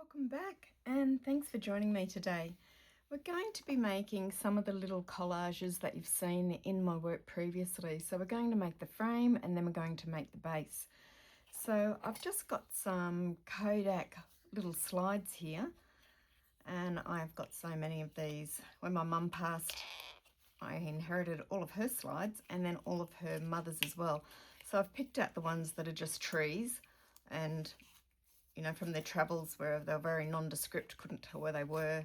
Welcome back and thanks for joining me today. We're going to be making some of the little collages that you've seen in my work previously. So we're going to make the frame and then we're going to make the base. So I've just got some Kodak little slides here and I've got so many of these. When my mum passed, I inherited all of her slides and then all of her mother's as well. So I've picked out the ones that are just trees and from their travels where they were very nondescript, couldn't tell where they were.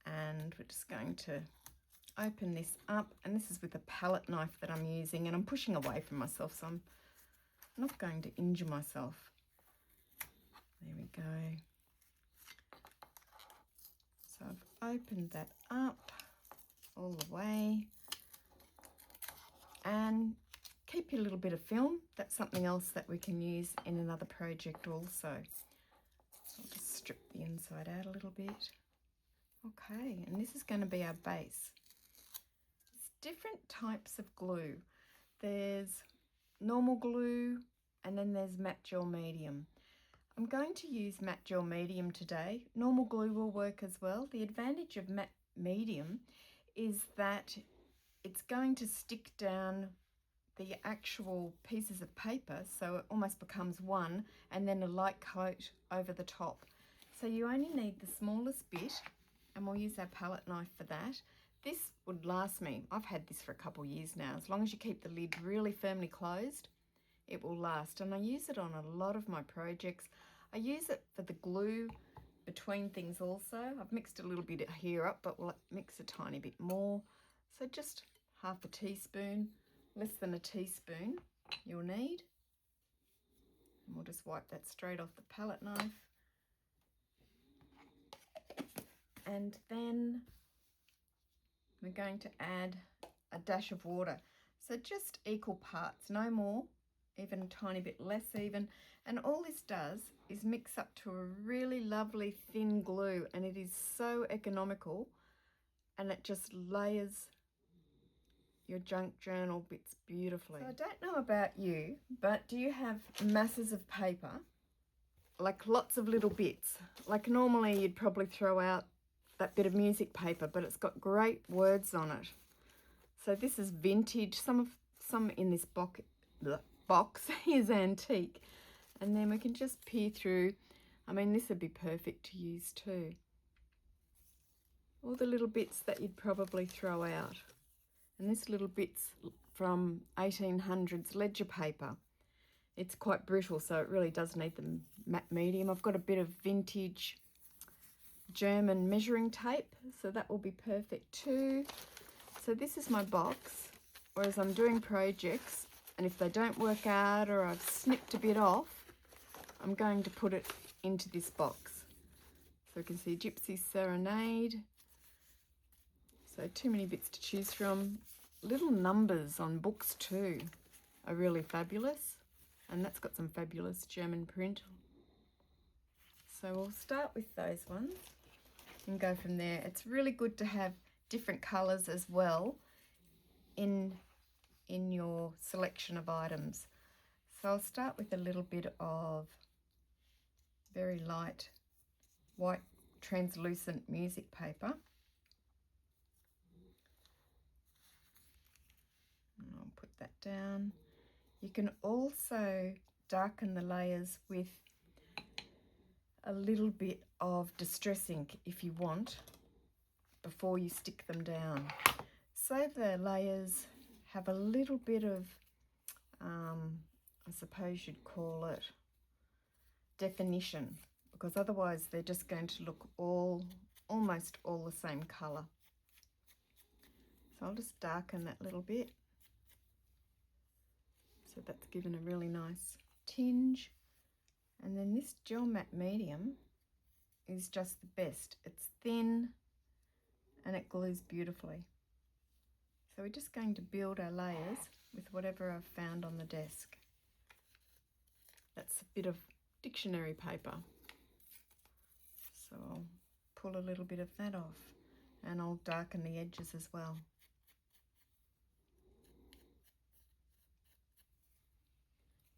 And we're just going to open this up, and this is with a palette knife that I'm using, and I'm pushing away from myself so I'm not going to injure myself. There we go. So I've opened that up all the way, and keep your little bit of film. That's something else that we can use in another project also. So I'll just strip the inside out a little bit. Okay, and this is going to be our base. There's different types of glue. There's normal glue and then there's matte gel medium. I'm going to use matte gel medium today. Normal glue will work as well. The advantage of matte medium is that it's going to stick down the actual pieces of paper, so it almost becomes one, and then a light coat over the top. So you only need the smallest bit, and we'll use our palette knife for that. This would last me. I've had this for a couple of years now. As long as you keep the lid really firmly closed, it will last. And I use it on a lot of my projects. I use it for the glue between things also. I've mixed a little bit here up, but we'll mix a tiny bit more. So just half a teaspoon. Less than a teaspoon you'll need. And we'll just wipe that straight off the palette knife. And then we're going to add a dash of water. So just equal parts, no more, even a tiny bit less even. And all this does is mix up to a really lovely thin glue, and it is so economical, and it just layers your junk journal bits beautifully. So I don't know about you, but do you have masses of paper, like lots of little bits? Like normally you'd probably throw out that bit of music paper, but it's got great words on it. So this is vintage. Some in this box is antique, and then we can just peer through. I mean, this would be perfect to use too. All the little bits that you'd probably throw out. And this little bit's from 1800s ledger paper. It's quite brittle, so it really does need the matte medium. I've got a bit of vintage German measuring tape, so that will be perfect too. So this is my box, whereas I'm doing projects, and if they don't work out or I've snipped a bit off, I'm going to put it into this box. So you can see Gypsy Serenade. So too many bits to choose from. Little numbers on books too are really fabulous, and that's got some fabulous German print. So we'll start with those ones and go from there. It's really good to have different colours as well in your selection of items. So I'll start with a little bit of very light white translucent music paper. I'll put that down. You can also darken the layers with a little bit of distress ink if you want before you stick them down. So the layers have a little bit of, I suppose you'd call it definition, because otherwise they're just going to look almost all the same colour. So I'll just darken that little bit. So that's given a really nice tinge. And then this gel matte medium is just the best. It's thin and it glues beautifully. So we're just going to build our layers with whatever I've found on the desk. That's a bit of dictionary paper. So I'll pull a little bit of that off, and I'll darken the edges as well.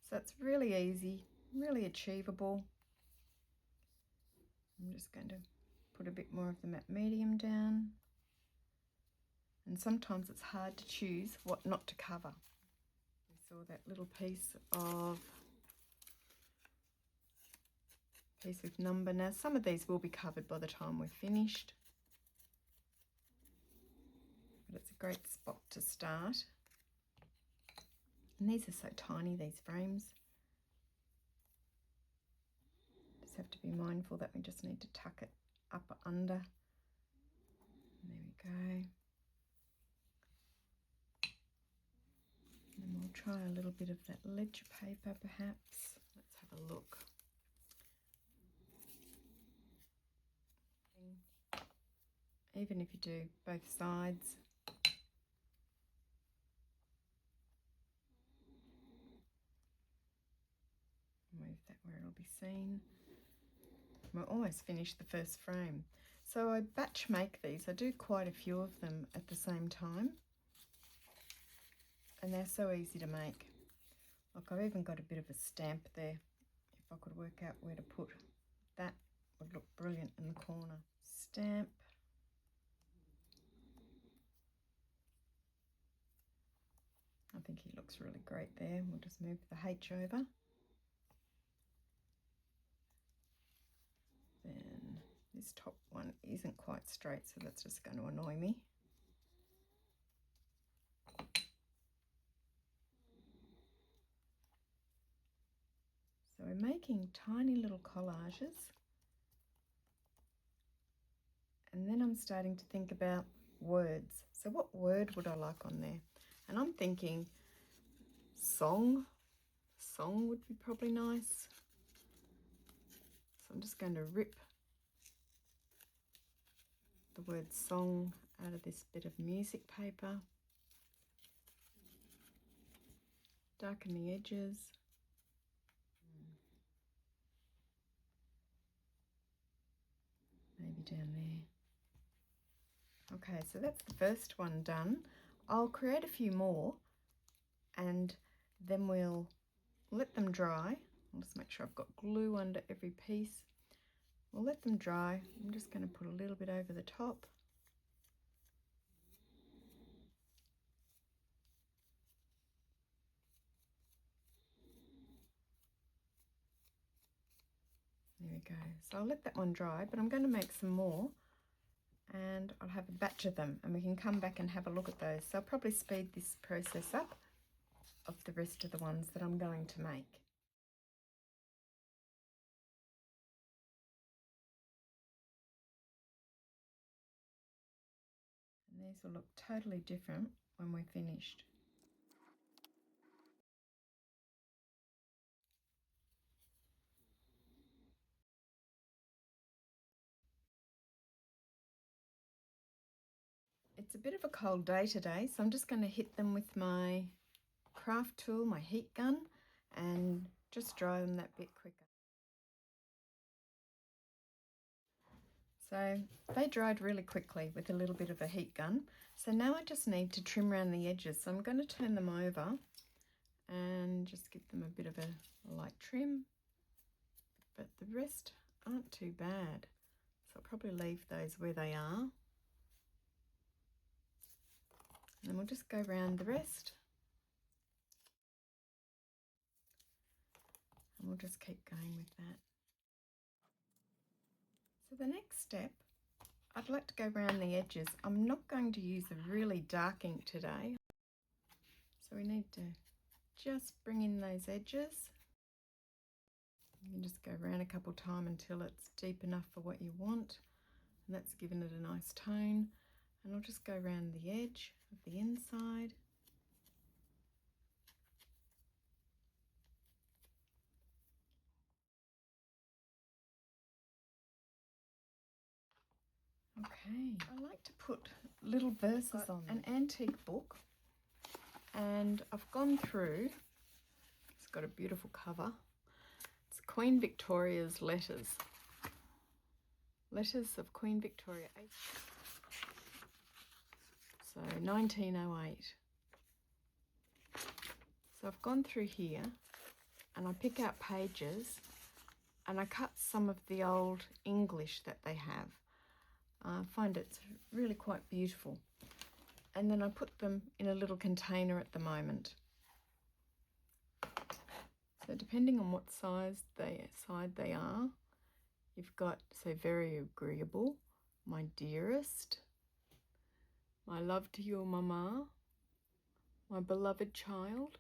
So it's really easy, really achievable. I'm just going to put a bit more of the matte medium down. And sometimes it's hard to choose what not to cover. We saw that little piece with number. Now some of these will be covered by the time we're finished. But it's a great spot to start. And these are so tiny, these frames. Just have to be mindful that we just need to tuck it up under. There we go. And we'll try a little bit of that ledger paper perhaps. Let's have a look. Even if you do both sides. Move that where it'll be seen. We're almost finished the first frame. So I batch make these. I do quite a few of them at the same time. And they're so easy to make. Look, I've even got a bit of a stamp there. If I could work out where to put that, would look brilliant in the corner. Stamp. I think he looks really great there. We'll just move the H over. Then this top one isn't quite straight, so that's just going to annoy me. So we're making tiny little collages. And then I'm starting to think about words. So what word would I like on there? And I'm thinking song. Song would be probably nice. So I'm just going to rip the word song out of this bit of music paper. Darken the edges. Maybe down there. Okay, so that's the first one done. I'll create a few more and then we'll let them dry. I'll just make sure I've got glue under every piece. We'll let them dry. I'm just going to put a little bit over the top. There we go. So I'll let that one dry, but I'm going to make some more and I'll have a batch of them and we can come back and have a look at those. So I'll probably speed this process up of the rest of the ones that I'm going to make. And these will look totally different when we're finished. It's a bit of a cold day today, so I'm just going to hit them with my craft tool, my heat gun, and just dry them that bit quicker. So they dried really quickly with a little bit of a heat gun. So now I just need to trim around the edges. So I'm going to turn them over and just give them a bit of a light trim. But the rest aren't too bad. So I'll probably leave those where they are. And then we'll just go around the rest. And we'll just keep going with that. So the next step, I'd like to go around the edges. I'm not going to use a really dark ink today. So we need to just bring in those edges. You can just go around a couple of times until it's deep enough for what you want. And that's given it a nice tone. And I'll just go around the edge of the inside. Okay, I like to put little verses on an antique book, and I've gone through, it's got a beautiful cover. It's Queen Victoria's letters. Letters of Queen Victoria, so 1908. So I've gone through here and I pick out pages and I cut some of the old English that they have. I find it's really quite beautiful. And then I put them in a little container at the moment. So depending on what side they are, you've got So Very Agreeable, My Dearest, My Love to Your Mama, My Beloved Child,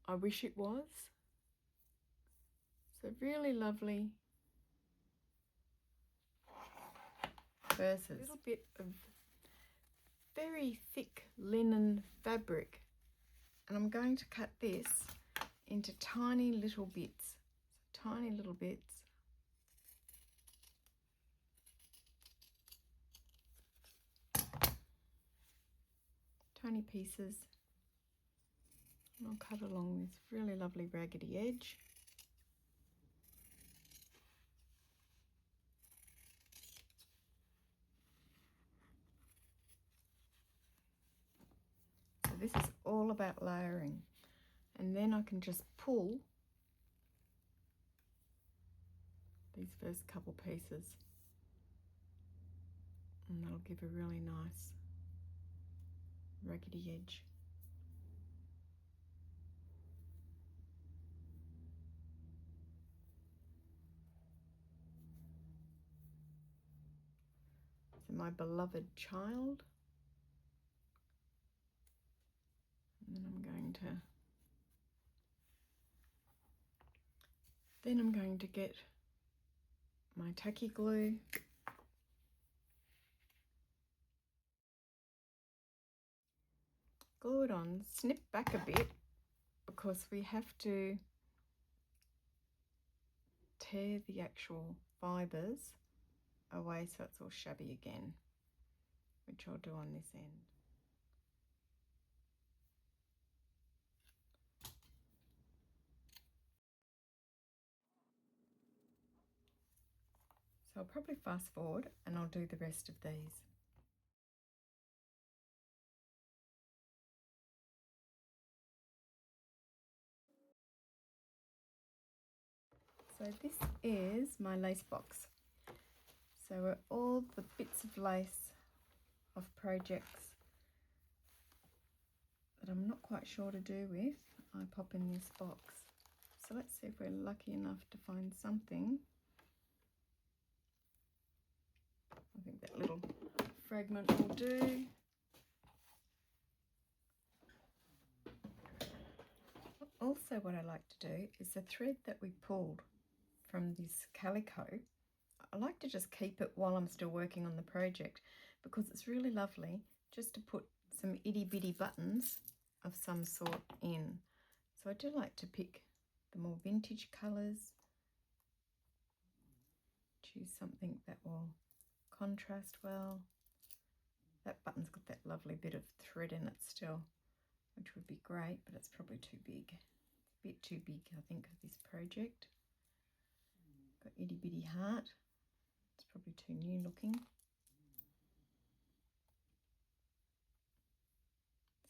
I Wish It Was. So really lovely verses. A little bit of very thick linen fabric, and I'm going to cut this into tiny little bits. So tiny little bits. Tiny pieces. And I'll cut along this really lovely raggedy edge. So this is all about layering. And then I can just pull these first couple pieces, and that'll give a really nice raggedy edge. So My Beloved Child, and then I'm going to get my tacky glue, glue it on, snip back a bit because we have to tear the actual fibres away so it's all shabby again, which I'll do on this end. So I'll probably fast forward and I'll do the rest of these. So this is my lace box. So all the bits of lace of projects that I'm not quite sure to do with, I pop in this box. So let's see if we're lucky enough to find something. I think that little fragment will do. Also, what I like to do is the thread that we pulled from this calico, I like to just keep it while I'm still working on the project because it's really lovely just to put some itty bitty buttons of some sort in. So I do like to pick the more vintage colours, choose something that will contrast well. That button's got that lovely bit of thread in it still, which would be great, but it's probably too big. It's a bit too big, I think, for this project. Got itty bitty heart. It's probably too new looking.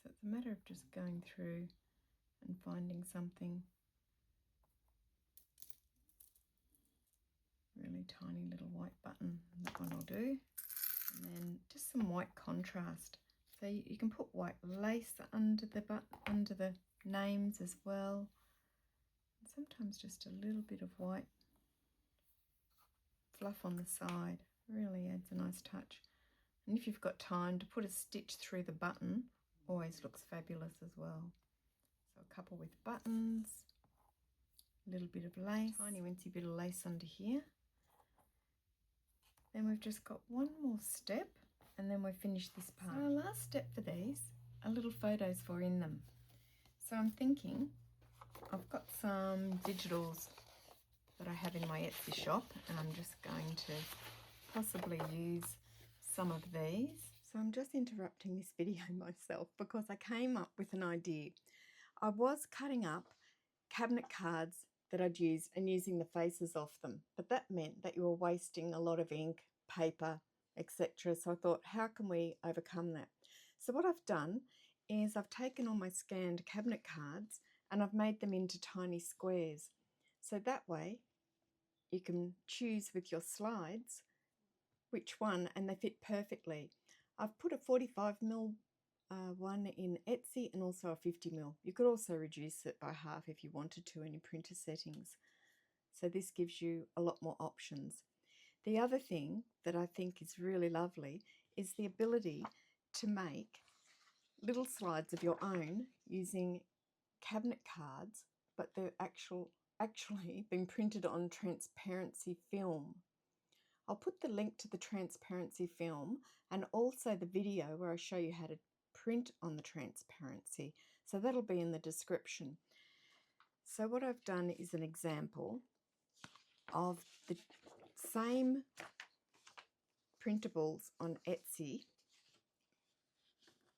So it's a matter of just going through and finding something. Really tiny little white button, that one will do. And then just some white contrast. So you can put white lace under the names as well. And sometimes just a little bit of white fluff on the side really adds a nice touch. And if you've got time to put a stitch through the button, always looks fabulous as well. So a couple with buttons, a little bit of lace, tiny wincy bit of lace under here. Then we've just got one more step and then we've finished this part. So our last step for these are little photos for in them. So I'm thinking I've got some digitals that I have in my Etsy shop and I'm just going to possibly use some of these. So I'm just interrupting this video myself because I came up with an idea. I was cutting up cabinet cards that I'd use and using the faces off them, but that meant that you were wasting a lot of ink, paper, etc. So I thought, how can we overcome that? So what I've done is I've taken all my scanned cabinet cards and I've made them into tiny squares. So that way you can choose with your slides which one, and they fit perfectly. I've put a 45mm one in Etsy and also a 50mm. You could also reduce it by half if you wanted to in your printer settings. So this gives you a lot more options. The other thing that I think is really lovely is the ability to make little slides of your own using cabinet cards, but they're actually been printed on transparency film. I'll put the link to the transparency film and also the video where I show you how to print on the transparency. So that'll be in the description. So what I've done is an example of the same printables on Etsy,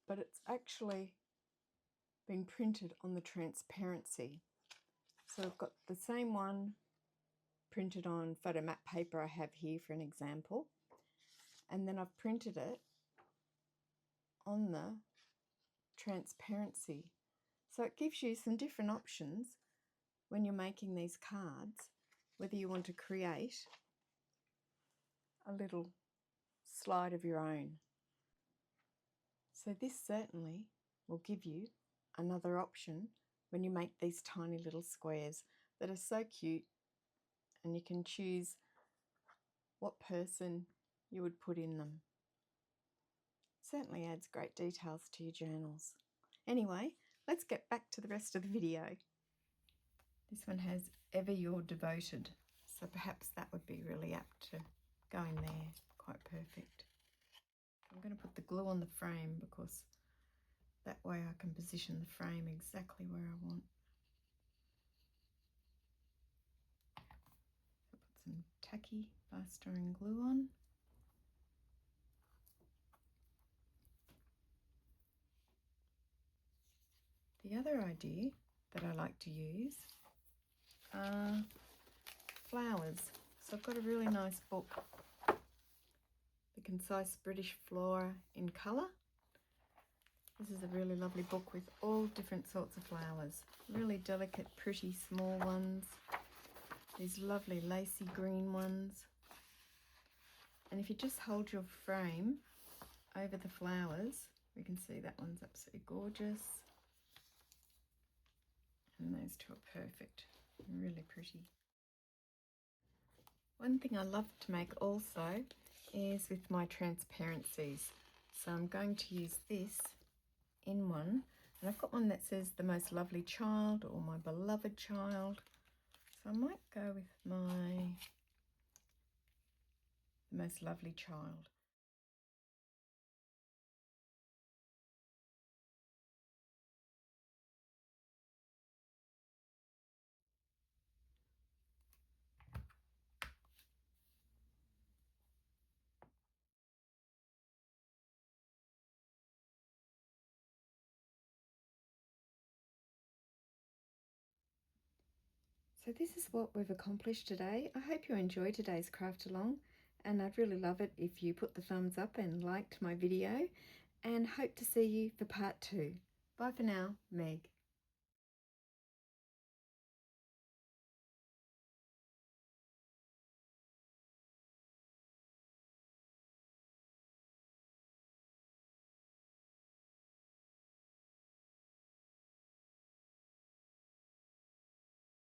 but it's actually been printed on the transparency. So I've got the same one printed on photo matte paper I have here for an example, and then I've printed it on the transparency. So it gives you some different options when you're making these cards, whether you want to create a little slide of your own. So this certainly will give you another option when you make these tiny little squares that are so cute, and you can choose what person you would put in them. Certainly adds great details to your journals. Anyway, let's get back to the rest of the video. This one has ever your devoted, so perhaps that would be really apt to go in there, quite perfect. I'm going to put the glue on the frame because that way I can position the frame exactly where I want. So put some tacky fast drying glue on. The other idea that I like to use are flowers. So I've got a really nice book, The Concise British Flora in Colour. This is a really lovely book with all different sorts of flowers. Really delicate, pretty, small ones. These lovely lacy green ones. And if you just hold your frame over the flowers, we can see that one's absolutely gorgeous. And those two are perfect. Really pretty. One thing I love to make also is with my transparencies. So I'm going to use this in one, and I've got one that says the most lovely child or my beloved child. So I might go with my most lovely child. So this is what we've accomplished today. I hope you enjoyed today's craft along, and I'd really love it if you put the thumbs up and liked my video, and hope to see you for part 2. Bye for now, Meg.